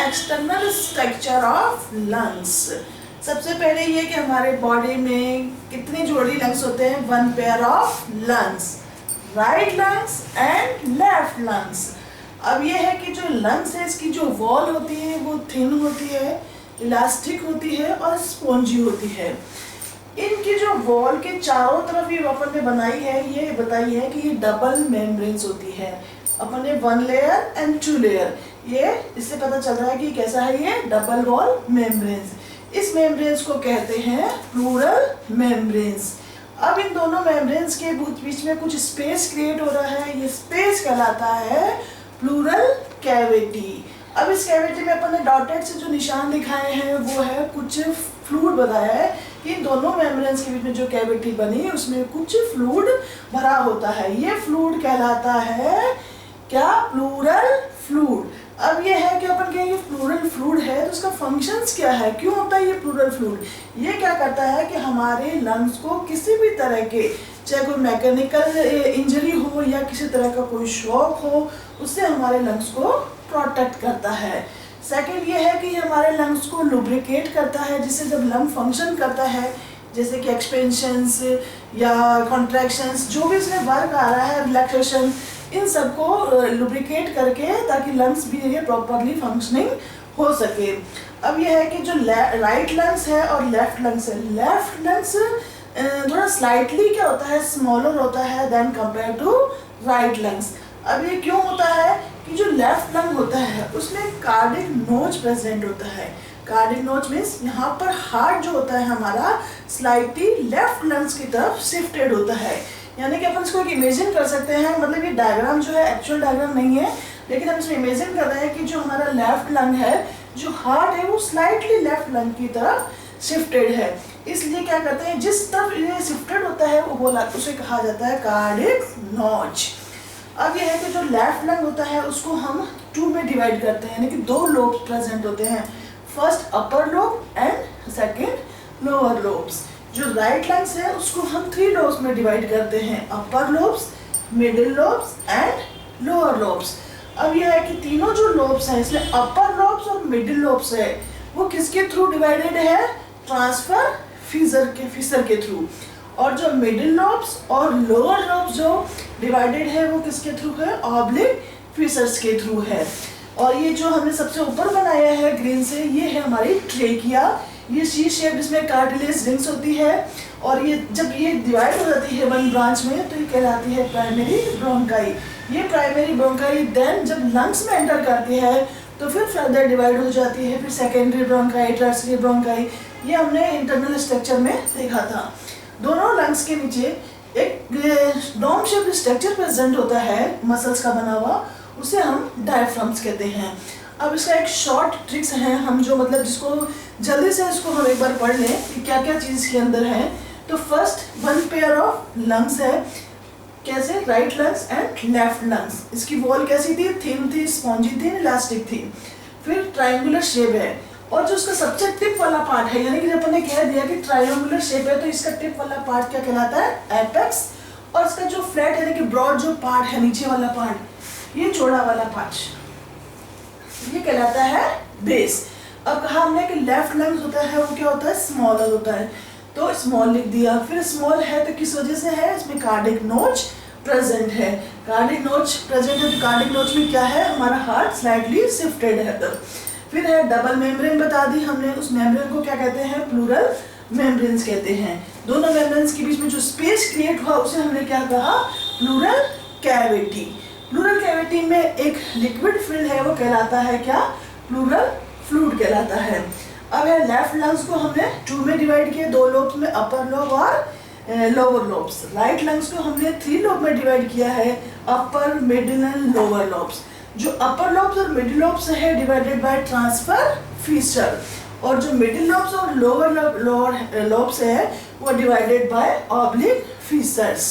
External structure of lungs. सबसे पहले ये कि हमारे बॉडी में कितनी जोड़ी लंग्स होते हैं, one pair of lungs, right lungs and left lungs. अब ये है कि जो लंग्स है इसकी जो वॉल होती है वो थिन होती है, इलास्टिक होती है और स्पॉन्जी होती है। इनकी जो वॉल के चारों तरफ ये अपन ने बनाई है, ये बताई है कि ये डबल मेम्ब्रेन्स होती है। अपन ने one layer and two layer, ये इससे पता चल रहा है कि कैसा है ये डबल वॉल मेम्ब्रेन्स। इस मेम्ब्रेन्स को कहते हैं प्लूरल मेम्ब्रेन्स। अब इन दोनों मेम्ब्रेन्स के बीच में कुछ स्पेस क्रिएट हो रहा है, ये स्पेस कहलाता है प्लूरल कैविटी। अब इस कैविटी में अपन ने डॉटेड से जो निशान दिखाए हैं वो है कुछ फ्लूइड बताया है कि इन दोनों मेम्ब्रेन्स के बीच में जो कैविटी बनी उसमें कुछ फ्लूइड भरा होता है। ये फ्लूइड कहलाता है क्या, प्लूरल फ्लूइड। अब ये है कि अपन कहेंगे प्लूरल फ्लूइड है तो उसका फंक्शंस क्या है, क्यों होता है ये प्लूरल फ्लूइड। ये क्या करता है कि हमारे लंग्स को किसी भी तरह के, चाहे कोई मैकेनिकल इंजरी हो या किसी तरह का कोई शॉक हो, उससे हमारे लंग्स को प्रोटेक्ट करता है। सेकेंड ये है कि ये हमारे लंग्स को लुब्रिकेट करता है, जिससे जब लंग फंक्शन करता है जैसे कि एक्सपेंशंस या कॉन्ट्रैक्शंस, जो भी इसमें वर्क आ रहा है, रिलैक्सेशन, इन सबको लुब्रिकेट करके ताकि लंग्स भी ये प्रॉपरली फंक्शनिंग हो सके। अब ये है कि जो राइट लंग्स है और लेफ्ट लंग्स है, लेफ्ट लंग्स थोड़ा स्लाइटली क्या होता है, स्मॉलर होता है then compare to right lungs. अब ये क्यों होता है कि जो लेफ्ट लंग होता है उसमें कार्डिक नोच प्रेजेंट होता है। कार्डिक नोच मीन्स यहाँ पर हार्ट जो होता है हमारा स्लाइटली लेफ्ट लंग्स की तरफ शिफ्टेड होता है। यानी कि अपन इसको एक इमेजिन कर सकते हैं, मतलब ये डायग्राम जो है एक्चुअल डायग्राम नहीं है, लेकिन हम इसमें इमेजिन कर रहे हैं कि जो हमारा लेफ्ट लंग है, जो हार्ट है वो स्लाइटली लेफ्ट लंग की तरफ शिफ्टेड है। इसलिए क्या करते हैं, जिस तरफ ये शिफ्टेड होता है वो बोला उसे कहा जाता है कार्डिक नोच। अब यह है कि जो लेफ्ट लंग होता है उसको हम टू में डिवाइड करते हैं, यानी कि दो लोब्स प्रेजेंट होते हैं, first upper lobe and second lower lobes. जो राइट लंग्स है उसको हम थ्री लोब्स में डिवाइड करते हैं, upper lobes, middle lobes and lower lobes. अब यह है कि तीनों जो लोब्स हैं इसमें अपर लोब्स और मिडिल लोब्स है वो किसके थ्रू डिवाइडेड है, ट्रांसफर फिशर के थ्रू। और जो मिडिल लोब्स और लोअर लोब्स जो डिवाइडेड है वो किसके थ्रू है, ऑब्लिक फिशर्स के थ्रू है। और ये जो हमने सबसे ऊपर बनाया है ग्रीन से, ये है हमारी ट्रेकिया। ये सी शेप जिसमें कार्टिलेज रिंग्स होती है और ये जब ये डिवाइड हो जाती है वन ब्रांच में तो ये कहलाती है प्राइमरी ब्रोंकाई। ये प्राइमरी ब्रोंकाई देन जब लंग्स में एंटर करती है तो फिर फर्दर डिवाइड हो जाती है, फिर सेकेंडरी ब्रोंकाई, टर्सरी ब्रोंकाई। ये हमने इंटरनल स्ट्रक्चर में देखा था। दोनों लंग्स के नीचे एक डोम शेप स्ट्रक्चर प्रेजेंट होता है मसल्स का बना हुआ, उसे हम डायफ्राम्स कहते हैं। अब इसका एक शॉर्ट ट्रिक्स है, हम जो मतलब जिसको जल्दी से इसको हम एक बार पढ़ लें कि क्या क्या चीज़ इसके अंदर है। तो first one pair of lungs है, कैसे, right lungs and left lungs. इसकी वॉल कैसी थी, थिन थी, स्पॉन्जी थी, इलास्टिक थी। फिर ट्रायंगुलर शेप है और जो उसका सबसे टिप वाला पार्ट है, यानी कि जब अपन ने कह दिया कि ट्रायंगुलर शेप है तो इसका टिप वाला पार्ट क्या कहलाता है, एपेक्स। और इसका जो फ्लैट यानी कि ब्रॉड जो पार्ट है, नीचे वाला पार्ट, ये चौड़ा वाला पार्ट, ये कहलाता है बेस। अब कहा हमने कि लेफ्ट लंग्स होता है वो क्या होता है, स्मॉलर होता है, तो स्मॉल लिख दिया। फिर स्मॉल है तो किस वजह से है, इसमें कार्डिक नोच प्रेजेंट है। कार्डिक नोच प्रेजेंट है तो कार्डिक नोच में क्या है, हमारा हार्ट स्लाइटली शिफ्टेड है। तो फिर है डबल मेम्ब्रेन बता दी हमने, उस मेम्ब्रेन को क्या कहते हैं, प्लूरल मेम्ब्रेन्स कहते हैं। दोनों मेम्ब्रेन्स के बीच में जो स्पेस क्रिएट हुआ उसे हमने क्या कहा, प्लूरल कैविटी। प्लूरल कैविटी में एक लिक्विड फिल्ड है वो कहलाता है क्या, प्लूरल फ्लूइड कहलाता है। अब है लेफ्ट लंग्स को हमने टू में डिवाइड किया, दो लोब्स में, अपर लोब और लोअर लोब्स। राइट लंग्स को हमने थ्री लोब में डिवाइड किया है, अपर, मिडिल एंड लोअर लोब्स। जो अपर लोब्स और मिडिल लोब्स है डिवाइडेड बाय ट्रांसफर फिशर, और जो मिडिल लोब्स और लोअर लोब्स है वो डिवाइडेड बाय ऑब्लिक फिशर्स।